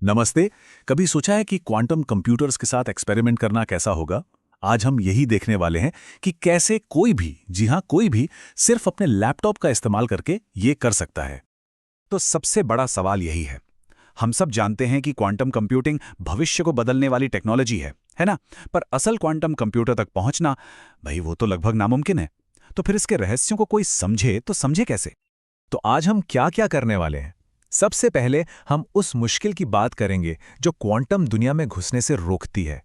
नमस्ते। कभी सोचा है कि क्वांटम कंप्यूटर्स के साथ एक्सपेरिमेंट करना कैसा होगा? आज हम यही देखने वाले हैं कि कैसे कोई भी, जी हाँ कोई भी, सिर्फ अपने लैपटॉप का इस्तेमाल करके ये कर सकता है। तो सबसे बड़ा सवाल यही है। हम सब जानते हैं कि क्वांटम कंप्यूटिंग भविष्य को बदलने वाली टेक्नोलॉजी है ना? पर असल क्वांटम कंप्यूटर तक पहुंचना, भाई वो तो लगभग नामुमकिन है। तो फिर इसके रहस्यों को कोई समझे तो समझे कैसे? तो आज हम क्या क्या करने वाले हैं। सबसे पहले हम उस मुश्किल की बात करेंगे जो क्वांटम दुनिया में घुसने से रोकती है।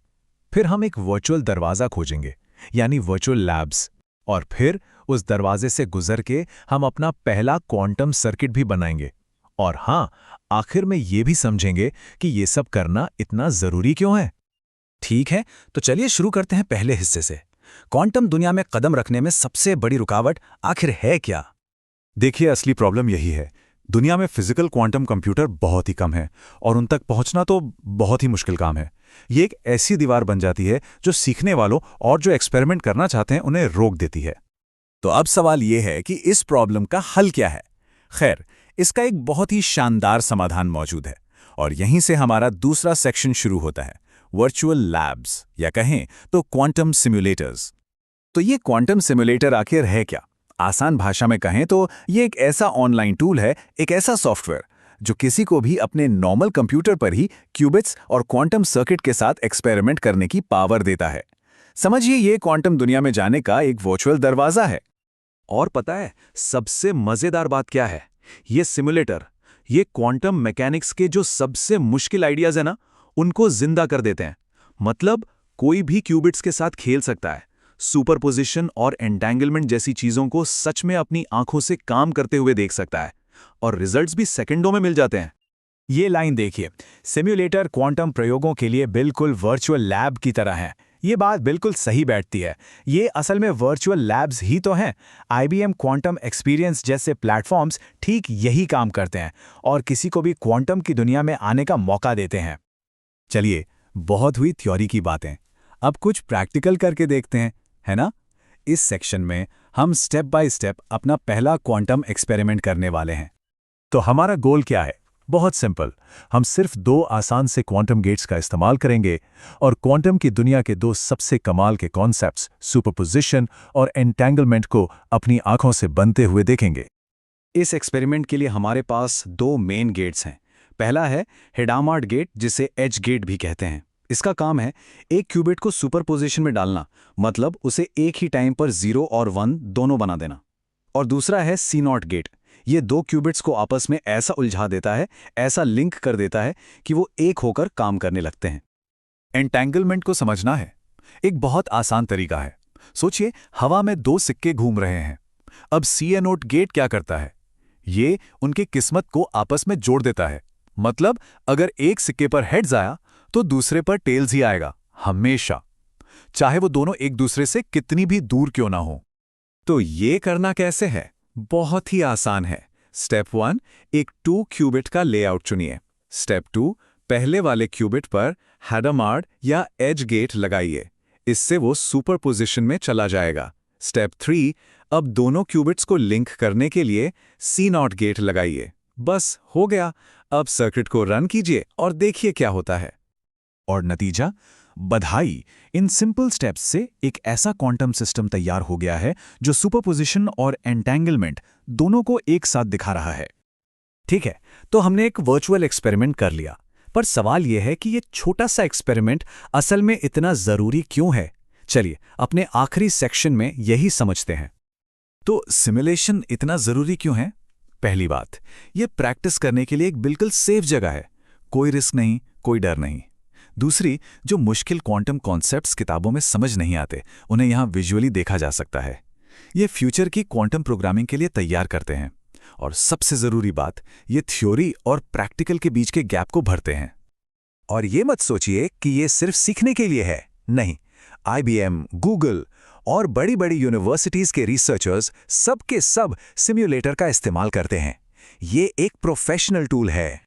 फिर हम एक वर्चुअल दरवाज़ा खोजेंगे, यानी वर्चुअल लैब्स। और फिर उस दरवाजे से गुजर के हम अपना पहला क्वांटम सर्किट भी बनाएंगे। और हाँ, आखिर में ये भी समझेंगे कि ये सब करना इतना ज़रूरी क्यों है। ठीक है, तो चलिए शुरू करते हैं पहले हिस्से से। क्वांटम दुनिया में कदम रखने में सबसे बड़ी रुकावट आखिर है क्या? देखिए, असली प्रॉब्लम यही है। दुनिया में फिजिकल क्वांटम कंप्यूटर बहुत ही कम है और उन तक पहुंचना तो बहुत ही मुश्किल काम है। ये एक ऐसी दीवार बन जाती है जो सीखने वालों और जो एक्सपेरिमेंट करना चाहते हैं उन्हें रोक देती है। तो अब सवाल ये है कि इस प्रॉब्लम का हल क्या है? खैर, इसका एक बहुत ही शानदार समाधान मौजूद है और यहीं से हमारा दूसरा सेक्शन शुरू होता है, वर्चुअल लैब्स या कहें तो क्वांटम सिम्युलेटर्स। तो ये क्वांटम सिम्युलेटर आखिर है क्या? आसान भाषा में कहें तो ये एक ऐसा ऑनलाइन टूल है, एक ऐसा सॉफ्टवेयर जो किसी को भी अपने नॉर्मल कंप्यूटर पर ही क्यूबिट्स और क्वांटम सर्किट के साथ एक्सपेरिमेंट करने की पावर देता है। समझिए, ये क्वांटम दुनिया में जाने का एक वर्चुअल दरवाजा है। और पता है सबसे मजेदार बात क्या है? ये सिमुलेटर, ये क्वांटम मैकेनिक्स के जो सबसे मुश्किल आइडियाज है ना, उनको जिंदा कर देते हैं। मतलब कोई भी क्यूबिट्स के साथ खेल सकता है, सुपरपोजिशन और एंटेंगलमेंट जैसी चीजों को सच में अपनी आंखों से काम करते हुए देख सकता है, और रिजल्ट्स भी सेकंडों में मिल जाते हैं। ये लाइन देखिए, सिम्युलेटर क्वांटम प्रयोगों के लिए बिल्कुल वर्चुअल लैब की तरह है। ये बात बिल्कुल सही बैठती है। ये असल में वर्चुअल लैब्स ही तो हैं। IBM क्वांटम एक्सपीरियंस जैसे प्लेटफॉर्म्स ठीक यही काम करते हैं और किसी को भी क्वांटम की दुनिया में आने का मौका देते हैं। चलिए, बहुत हुई थ्योरी की बातें, अब कुछ प्रैक्टिकल करके देखते हैं, है ना? इस सेक्शन में हम स्टेप बाय स्टेप अपना पहला क्वांटम एक्सपेरिमेंट करने वाले हैं। तो हमारा गोल क्या है? बहुत सिंपल। हम सिर्फ दो आसान से क्वांटम गेट्स का इस्तेमाल करेंगे और क्वांटम की दुनिया के दो सबसे कमाल के कॉन्सेप्ट्स, सुपरपोजिशन और एंटेंगलमेंट को अपनी आंखों से बनते हुए देखेंगे। इस एक्सपेरिमेंट के लिए हमारे पास दो मेन गेट्स हैं। पहला है हेडामार्ट गेट, जिसे एज गेट भी कहते हैं। इसका काम है एक क्यूबिट को सुपरपोजिशन में डालना, मतलब उसे एक ही टाइम पर 0 और 1 दोनों बना देना। और दूसरा है सी नॉट गेट। ये दो क्यूबिट्स को आपस में ऐसा उलझा देता है, ऐसा लिंक कर देता है कि वो एक होकर काम करने लगते हैं। एंटेंगलमेंट को समझना है। एक बहुत आसान तरीका है। सोचिए, हवा में दो सिक्के घूम रहे हैं। अब सी नोट गेट क्या करता है? ये उनकी किस्मत को आपस में जोड़ देता है। मतलब अगर एक सिक्के पर हेड्स आया तो दूसरे पर टेल्स ही आएगा, हमेशा, चाहे वो दोनों एक दूसरे से कितनी भी दूर क्यों ना हो। तो ये करना कैसे है? बहुत ही आसान है। स्टेप 1, एक 2 क्यूबिट का लेआउट चुनिए। स्टेप 2, पहले वाले क्यूबिट पर हैडमार्ड या एज गेट लगाइए। इससे वो सुपरपोजिशन में चला जाएगा। स्टेप 3, अब दोनों क्यूबिट्स को लिंक करने के लिए सी नॉट गेट लगाइए। बस हो गया। अब सर्किट को रन कीजिए और देखिए क्या होता है। और नतीजा? बधाई! इन सिंपल स्टेप्स से एक ऐसा क्वांटम सिस्टम तैयार हो गया है जो सुपरपोजिशन और एंटेंगलमेंट दोनों को एक साथ दिखा रहा है। ठीक है, तो हमने एक वर्चुअल एक्सपेरिमेंट कर लिया, पर सवाल यह है कि ये छोटा सा एक्सपेरिमेंट असल में इतना जरूरी क्यों है? चलिए अपने आखिरी सेक्शन में यही समझते हैं। तो सिमुलेशन इतना जरूरी क्यों है? पहली बात, यह प्रैक्टिस करने के लिए एक बिल्कुल सेफ जगह है। कोई रिस्क नहीं, कोई डर नहीं। दूसरी, जो मुश्किल क्वांटम कॉन्सेप्ट्स किताबों में समझ नहीं आते, उन्हें यहां विजुअली देखा जा सकता है। ये फ्यूचर की क्वांटम प्रोग्रामिंग के लिए तैयार करते हैं। और सबसे जरूरी बात, ये थ्योरी और प्रैक्टिकल के बीच के गैप को भरते हैं। और ये मत सोचिए कि ये सिर्फ सीखने के लिए है। नहीं, IBM, गूगल और बड़ी बड़ी यूनिवर्सिटीज के रिसर्चर्स सब के सब सिम्युलेटर का इस्तेमाल करते हैं। ये एक प्रोफेशनल टूल है।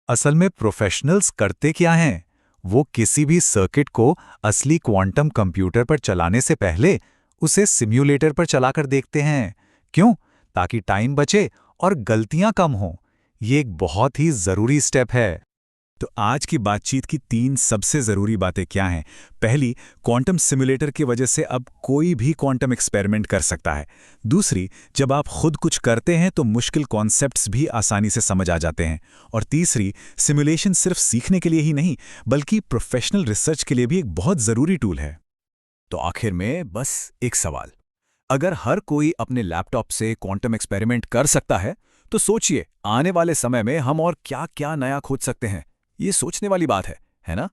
असल में प्रोफेशनल्स करते क्या हैं? वो किसी भी सर्किट को असली क्वांटम कंप्यूटर पर चलाने से पहले उसे सिम्युलेटर पर चलाकर देखते हैं। क्यों? ताकि टाइम बचे और गलतियां कम हों। ये एक बहुत ही जरूरी स्टेप है। तो आज की बातचीत की 3 सबसे ज़रूरी बातें क्या हैं? पहली, क्वांटम सिमुलेटर की वजह से अब कोई भी क्वांटम एक्सपेरिमेंट कर सकता है। दूसरी, जब आप खुद कुछ करते हैं तो मुश्किल कॉन्सेप्ट्स भी आसानी से समझ आ जाते हैं। और तीसरी, सिमुलेशन सिर्फ सीखने के लिए ही नहीं, बल्कि प्रोफेशनल रिसर्च के लिए भी एक बहुत ज़रूरी टूल है। तो आखिर में बस एक सवाल, अगर हर कोई अपने लैपटॉप से क्वांटम एक्सपेरिमेंट कर सकता है, तो सोचिए आने वाले समय में हम और क्या क्या नया खोज सकते हैं। ये सोचने वाली बात है ना?